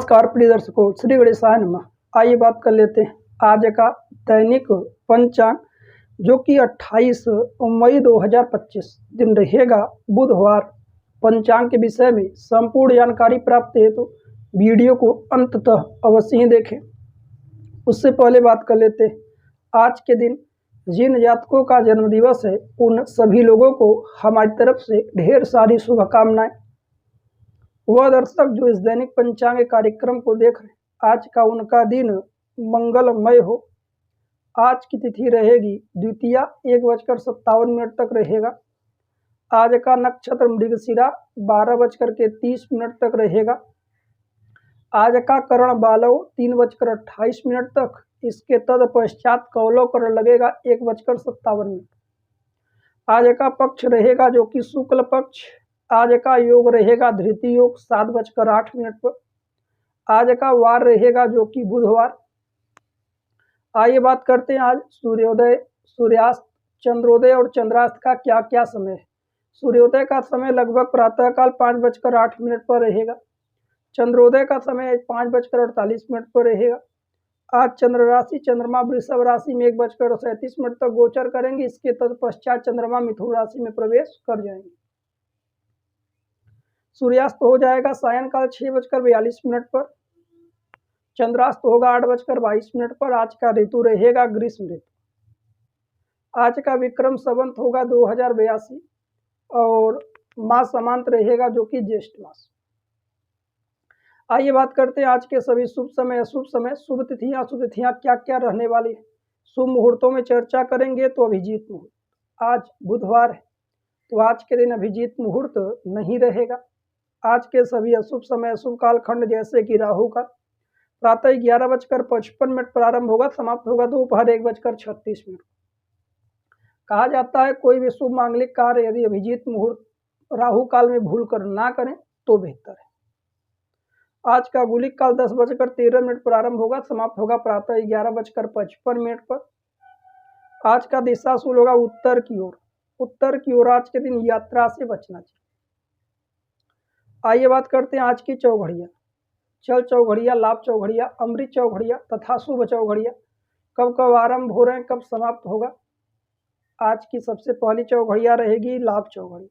नमस्कार प्रिय दर्शकों, श्री गणेशाय नमः। आइए बात कर लेते हैं आज का दैनिक पंचांग, जो कि 28 मई 2025 दिन रहेगा बुधवार। पंचांग के विषय में संपूर्ण जानकारी प्राप्त है तो वीडियो को अंततः अवश्य ही देखें। उससे पहले बात कर लेते हैं आज के दिन जिन जातकों का जन्मदिवस है उन सभी लोगों को हमारी तरफ से ढेर सारी शुभकामनाएं। वह दर्शक जो इस दैनिक पंचांग कार्यक्रम को देख रहे हैं, आज का उनका दिन मंगलमय हो। आज की तिथि रहेगी द्वितीया, 1:57 तक रहेगा। आज का नक्षत्र मृगशिरा 12:30 तक रहेगा। आज का करण बालव 3:28 तक। इसके तत्पश्चात कौलव करण लगेगा 1:57। आज का पक्ष रहेगा जो कि शुक्ल पक्ष। आज का योग रहेगा धृति योग 7:08 पर। आज का वार रहेगा जो कि बुधवार। आइए बात करते हैं आज सूर्योदय, सूर्यास्त, चंद्रोदय और चंद्रास्त का क्या क्या समय है। सूर्योदय का समय लगभग प्रातःकाल 5:08 पर रहेगा। चंद्रोदय का समय 5:48 पर रहेगा। आज चंद्र राशि चंद्रमा वृषभ राशि में 1:37 तक गोचर करेंगे। इसके तत्पश्चात चंद्रमा मिथुन राशि में प्रवेश कर जाएंगे। सूर्यास्त हो जाएगा सायंकाल 6:42 पर। चंद्रास्त होगा 8:22 पर। आज का ऋतु रहेगा ग्रीष्म ऋतु। आज का विक्रम संवत होगा 2082 और मास समांत रहेगा जो कि ज्येष्ठ मास। आइए बात करते हैं आज के सभी शुभ समय, अशुभ समय, शुभ तिथियां, अशुभ तिथियां क्या क्या रहने वाली है। शुभ मुहूर्तों में चर्चा करेंगे तो अभिजीत मुहूर्त। आज बुधवार है तो आज के दिन अभिजीत मुहूर्त नहीं रहेगा। आज के सभी अशुभ समय, अशुभ कालखंड जैसे कि राहु का प्रातः 11:55 प्रारंभ होगा, समाप्त होगा दोपहर 1:36। कहा जाता है कोई भी शुभ मांगलिक कार्य यदि अभिजीत मुहूर्त राहु काल में भूल कर ना करें तो बेहतर है। आज का गुलिक काल 10:13 प्रारंभ होगा, समाप्त होगा प्रातः 11:55 पर। आज का दिशाशूल होगा उत्तर की ओर। उत्तर की ओर आज के दिन यात्रा से बचना चाहिए। आइए बात करते हैं आज की चौघड़िया, चल चौघड़िया, लाभ चौघड़िया, अमृत चौघड़िया तथा शुभ चौघड़िया कब कब आरंभ हो रहे हैं, कब समाप्त होगा। आज की सबसे पहली चौघड़िया रहेगी लाभ चौघड़िया।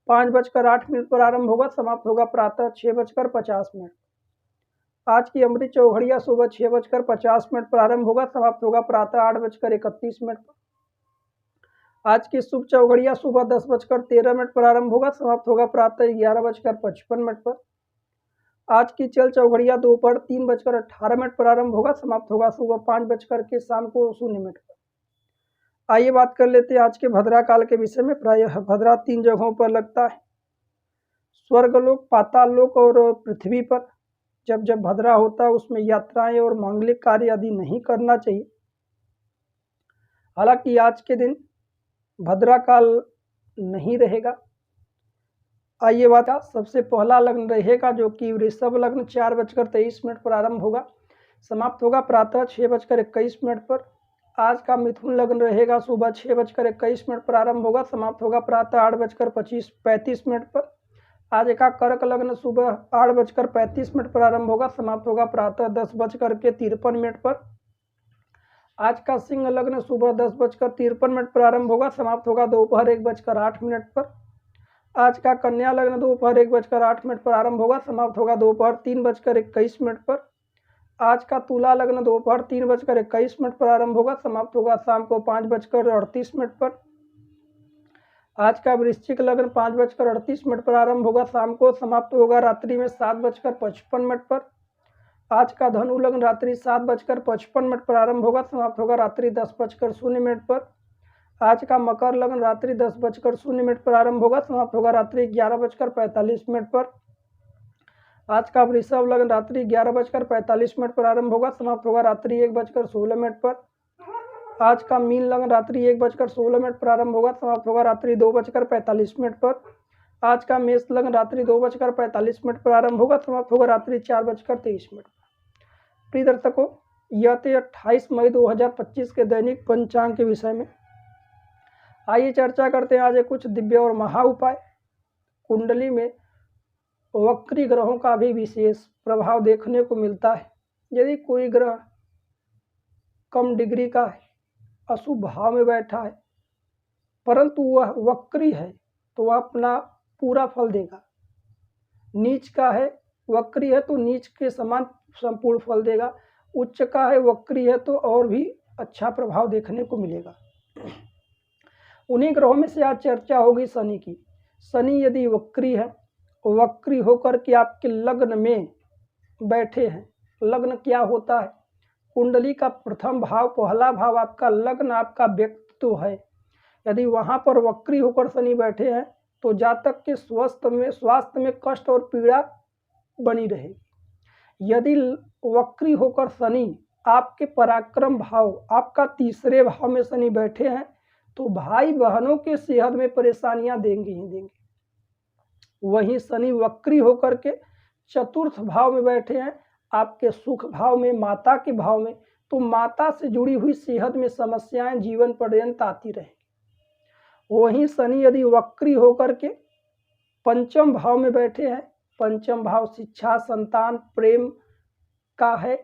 5:08 पर आरंभ होगा, समाप्त होगा प्रातः 6:50। आज की अमृत चौघड़िया सुबह 6:50 प्रारंभ होगा, समाप्त होगा प्रातः 8:31 पर। आज की शुभ चौघड़िया सुबह 10:13 प्रारंभ होगा, समाप्त होगा प्रातः 11:55 पर। आज की चल चौघड़िया दोपहर 3:18 प्रारंभ होगा, समाप्त होगा सुबह 5 शाम को 0 पर। आइए बात कर लेते हैं आज के भद्रा काल के विषय में। प्रायः भद्रा 3 जगहों पर लगता है, स्वर्गलोक, पाताल लोक और पृथ्वी पर। जब जब भद्रा होता है उसमें यात्राएं और मांगलिक कार्य आदि नहीं करना चाहिए। हालांकि आज के दिन भद्रा काल नहीं रहेगा। आइए बात, सबसे पहला लग्न रहेगा जो कि वृषभ लग्न 4:23 प्रारंभ होगा, समाप्त होगा प्रातः 6:21 पर। आज का मिथुन लग्न रहेगा सुबह 6:21 प्रारंभ होगा, समाप्त होगा प्रातः 8:35 पर। आज का कर्क लग्न सुबह 8:35 प्रारंभ होगा, समाप्त होगा प्रातः 10:53 पर। आज का सिंह लग्न सुबह 10:53 प्रारंभ होगा, समाप्त होगा दोपहर 1:08 पर। आज का कन्या लग्न दोपहर 1:08 प्रारंभ होगा, समाप्त होगा दोपहर 3:21 पर। आज का तुला लग्न दोपहर 3:21 प्रारंभ होगा, समाप्त होगा शाम को 5:38 पर। आज का वृश्चिक लग्न 5:38 प्रारंभ होगा, शाम को समाप्त होगा रात्रि में 7:55 पर। आज का धनु लग्न रात्रि 7:55 प्रारंभ होगा, समाप्त होगा रात्रि 10:00 पर। आज का मकर लग्न रात्रि 10:00 प्रारंभ होगा, समाप्त होगा रात्रि 11:45 पर। आज का वृषभ लग्न रात्रि 11:45 प्रारंभ होगा, समाप्त होगा रात्रि 1:16 पर। आज का मीन लग्न रात्रि 1:16 प्रारंभ होगा, समाप्त होगा रात्रि 2:45 पर। आज का मेष लग्न रात्रि 2:45 प्रारंभ होगा, समाप्त होगा रात्रि 4:23। प्रिय दर्शकों, यह थे 28 मई 2025 के दैनिक पंचांग के विषय में। आइए चर्चा करते हैं आज कुछ दिव्य और महा उपाय। कुंडली में वक्री ग्रहों का भी विशेष प्रभाव देखने को मिलता है। यदि कोई ग्रह कम डिग्री का है, अशुभ भाव में बैठा है, परंतु वह वक्री है तो वह अपना पूरा फल देगा। नीच का है, वक्री है तो नीच के समान संपूर्ण फल देगा। उच्च का है, वक्री है तो और भी अच्छा प्रभाव देखने को मिलेगा। उन्हीं ग्रहों में से आज चर्चा होगी शनि की। शनि यदि वक्री है, वक्री होकर के आपके लग्न में बैठे हैं। लग्न क्या होता है? कुंडली का प्रथम भाव, पहला भाव आपका लग्न, आपका व्यक्तित्व है। यदि वहाँ पर वक्री होकर शनि बैठे हैं तो जातक के स्वास्थ्य में कष्ट और पीड़ा बनी रहेगी। यदि वक्री होकर शनि आपके पराक्रम भाव, आपका तीसरे भाव में शनि बैठे हैं तो भाई बहनों के सेहत में परेशानियां देंगे ही देंगे। वहीं शनि वक्री होकर के चतुर्थ भाव में बैठे हैं आपके सुख भाव में, माता के भाव में, तो माता से जुड़ी हुई सेहत में समस्याएं जीवन पर्यंत आती रहेंगी। वहीं शनि यदि वक्री होकर के पंचम भाव में बैठे हैं, पंचम भाव शिक्षा, संतान, प्रेम का है,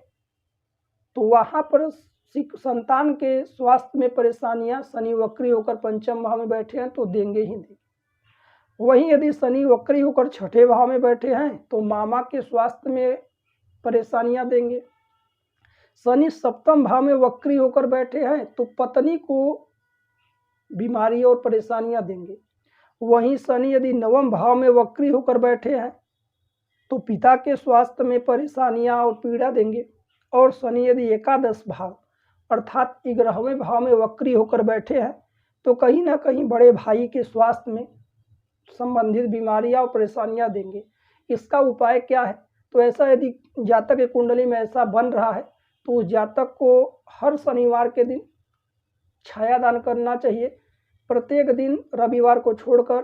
तो वहाँ पर संतान के स्वास्थ्य में परेशानियां शनि वक्री होकर पंचम भाव में बैठे हैं तो देंगे ही देंगे। वहीं यदि शनि वक्री होकर छठे भाव में बैठे हैं तो मामा के स्वास्थ्य में परेशानियां देंगे। शनि सप्तम भाव में वक्री होकर बैठे हैं तो पत्नी को बीमारी और परेशानियां देंगे। वहीं शनि यदि नवम भाव में वक्री होकर बैठे हैं तो पिता के स्वास्थ्य में परेशानियां और पीड़ा देंगे। और शनि यदि एकादश भाव अर्थात 11वें भाव में वक्री होकर बैठे हैं तो कहीं ना कहीं बड़े भाई के स्वास्थ्य में संबंधित बीमारियां और परेशानियां देंगे। इसका उपाय क्या है? तो ऐसा यदि जातक की कुंडली में ऐसा बन रहा है तो उस जातक को हर शनिवार के दिन छायादान करना चाहिए। प्रत्येक दिन रविवार को छोड़कर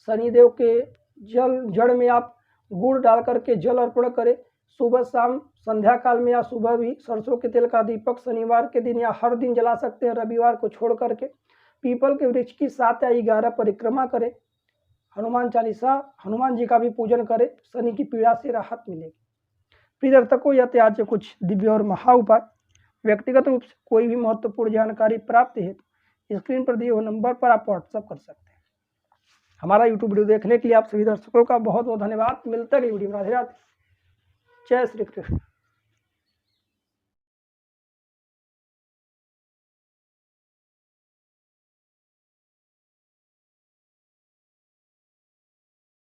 शनिदेव के जड़ में आप गुड़ डाल करके जल अर्पण करें। सुबह शाम संध्या काल में या सुबह भी सरसों के तेल का दीपक शनिवार के दिन या हर दिन जला सकते हैं, रविवार को छोड़ करके। पीपल के वृक्ष की 7 या 11 परिक्रमा करें। हनुमान चालीसा, हनुमान जी का भी पूजन करें, शनि की पीड़ा से राहत मिलेगी। प्रिय दर्शकों, यह थे आज के कुछ दिव्य और महा उपाय। व्यक्तिगत रूप से कोई भी महत्वपूर्ण जानकारी प्राप्त है तो स्क्रीन पर दिए हुए नंबर पर आप व्हाट्सएप कर सकते हैं। हमारा यूट्यूब वीडियो देखने के लिए आप सभी दर्शकों का बहुत बहुत धन्यवाद। मिलते हैं वीडियो में। राधे राधे। जय श्री कृष्ण।